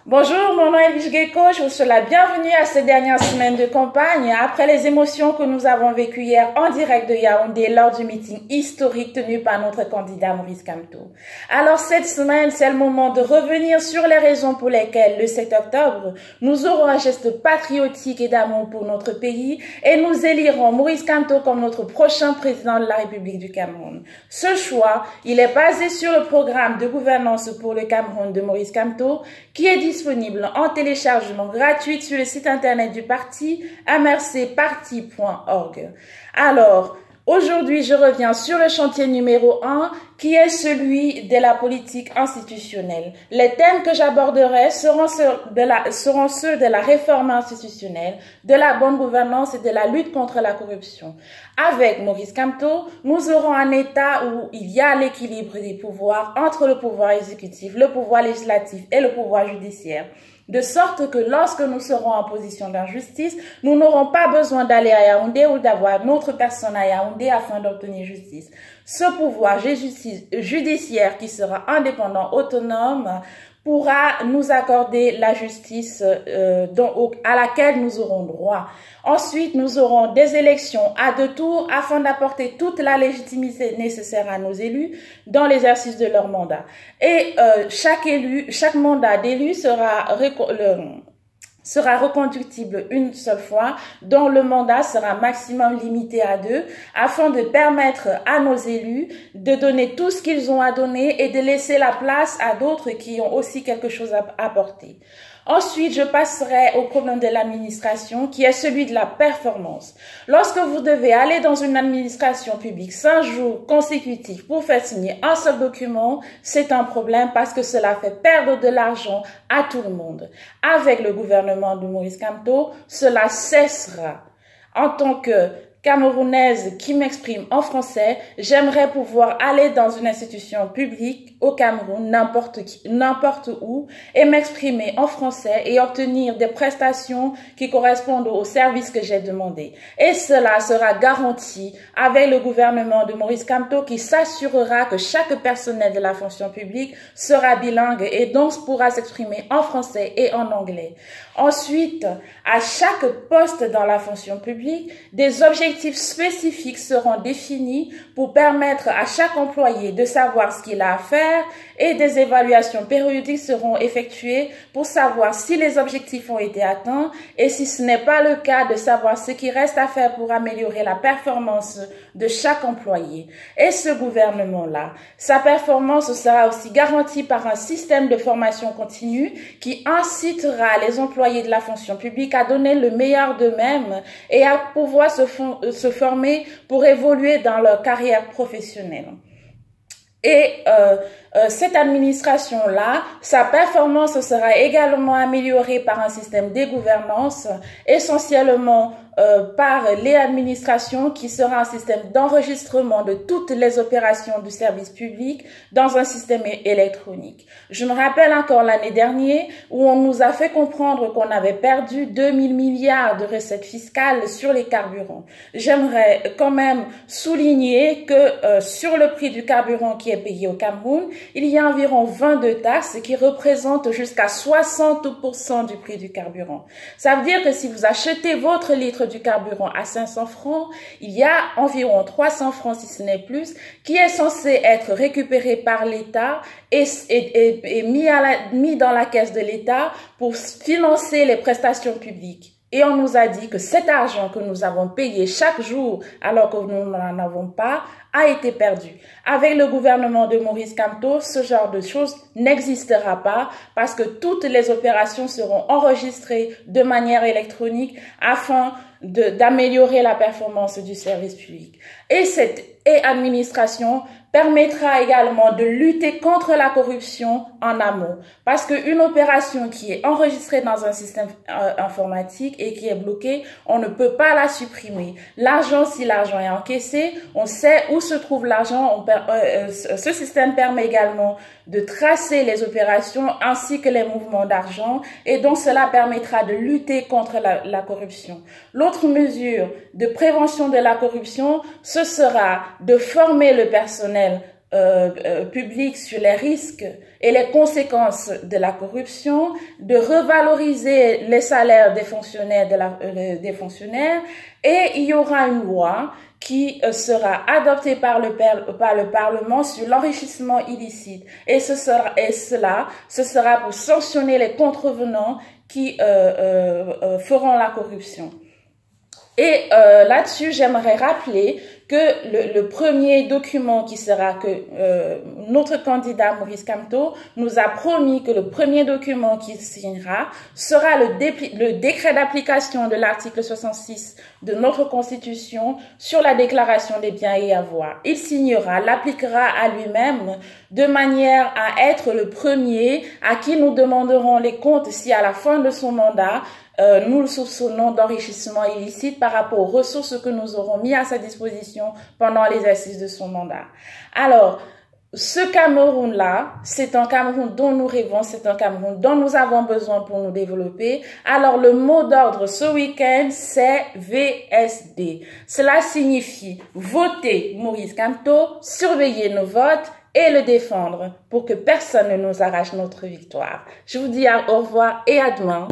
Bonjour, mon nom est Edwige Gecko, je vous souhaite la bienvenue à cette dernière semaine de campagne après les émotions que nous avons vécues hier en direct de Yaoundé lors du meeting historique tenu par notre candidat Maurice Kamto. Alors cette semaine, c'est le moment de revenir sur les raisons pour lesquelles le 7 octobre, nous aurons un geste patriotique et d'amour pour notre pays et nous élirons Maurice Kamto comme notre prochain président de la République du Cameroun. Ce choix, il est basé sur le programme de gouvernance pour le Cameroun de Maurice Kamto qui est disponible en téléchargement gratuit sur le site internet du parti mrcparti.org. Alors, aujourd'hui, je reviens sur le chantier numéro 1 qui est celui de la politique institutionnelle. Les thèmes que j'aborderai seront ceux de la réforme institutionnelle, de la bonne gouvernance et de la lutte contre la corruption. Avec Maurice Kamto, nous aurons un État où il y a l'équilibre des pouvoirs entre le pouvoir exécutif, le pouvoir législatif et le pouvoir judiciaire. De sorte que lorsque nous serons en position d'injustice, nous n'aurons pas besoin d'aller à Yaoundé ou d'avoir notre personne à Yaoundé afin d'obtenir justice. Ce pouvoir judiciaire qui sera indépendant, autonome, pourra nous accorder la justice à laquelle nous aurons droit. Ensuite, nous aurons des élections à 2 tours afin d'apporter toute la légitimité nécessaire à nos élus dans l'exercice de leur mandat. Et chaque mandat d'élu sera reconductible une seule fois, dont le mandat sera maximum limité à 2, afin de permettre à nos élus de donner tout ce qu'ils ont à donner et de laisser la place à d'autres qui ont aussi quelque chose à apporter. Ensuite, je passerai au problème de l'administration, qui est celui de la performance. Lorsque vous devez aller dans une administration publique 5 jours consécutifs pour faire signer un seul document, c'est un problème parce que cela fait perdre de l'argent à tout le monde. Avec le gouvernement de Maurice Kamto, cela cessera. En tant que Camerounaise qui m'exprime en français, j'aimerais pouvoir aller dans une institution publique au Cameroun, n'importe où, et m'exprimer en français et obtenir des prestations qui correspondent aux services que j'ai demandés. Et cela sera garanti avec le gouvernement de Maurice Kamto qui s'assurera que chaque personnel de la fonction publique sera bilingue et donc pourra s'exprimer en français et en anglais. Ensuite, à chaque poste dans la fonction publique, des objectifs spécifiques seront définis pour permettre à chaque employé de savoir ce qu'il a à faire et des évaluations périodiques seront effectuées pour savoir si les objectifs ont été atteints et si ce n'est pas le cas, de savoir ce qui reste à faire pour améliorer la performance de chaque employé. Et ce gouvernement-là, sa performance sera aussi garantie par un système de formation continue qui incitera les employés de la fonction publique à donner le meilleur d'eux-mêmes et à pouvoir se former pour évoluer dans leur carrière professionnelle. Et cette administration-là, sa performance sera également améliorée par un système de gouvernance, essentiellement par les administrations, qui sera un système d'enregistrement de toutes les opérations du service public dans un système électronique. Je me rappelle encore l'année dernière où on nous a fait comprendre qu'on avait perdu 2000 milliards de recettes fiscales sur les carburants. J'aimerais quand même souligner que sur le prix du carburant qui est payé au Cameroun, il y a environ 22 taxes qui représentent jusqu'à 60% du prix du carburant. Ça veut dire que si vous achetez votre litre du carburant à 500 francs, il y a environ 300 francs, si ce n'est plus, qui est censé être récupéré par l'État et mis dans la caisse de l'État pour financer les prestations publiques. Et on nous a dit que cet argent que nous avons payé chaque jour alors que nous n'en avons pas a été perdu. Avec le gouvernement de Maurice Kamto, ce genre de choses n'existera pas parce que toutes les opérations seront enregistrées de manière électronique afin d'améliorer la performance du service public. Et cette administration permettra également de lutter contre la corruption en amont. Parce qu'une opération qui est enregistrée dans un système informatique et qui est bloquée, on ne peut pas la supprimer. L'argent, si l'argent est encaissé, on sait où se trouve l'argent. Ce système permet également de tracer les opérations ainsi que les mouvements d'argent et donc cela permettra de lutter contre la corruption. L'autre mesure de prévention de la corruption, ce sera de former le personnel public sur les risques et les conséquences de la corruption, de revaloriser les salaires des fonctionnaires, et il y aura une loi qui sera adoptée par le Parlement sur l'enrichissement illicite. Et ce sera pour sanctionner les contrevenants qui feront la corruption. Et là-dessus, j'aimerais rappeler que le premier document qui sera notre candidat Maurice Kamto nous a promis que le premier document qu'il signera sera le décret d'application de l'article 66 de notre Constitution sur la déclaration des biens et avoirs. Il signera, l'appliquera à lui-même de manière à être le premier à qui nous demanderons les comptes si à la fin de son mandat, nous le soupçonnons d'enrichissement illicite par rapport aux ressources que nous aurons mis à sa disposition pendant l'exercice de son mandat. Alors, ce Cameroun-là, c'est un Cameroun dont nous rêvons, c'est un Cameroun dont nous avons besoin pour nous développer. Alors, le mot d'ordre ce week-end, c'est VSD. Cela signifie voter Maurice Kamto, surveiller nos votes et le défendre pour que personne ne nous arrache notre victoire. Je vous dis au revoir et à demain.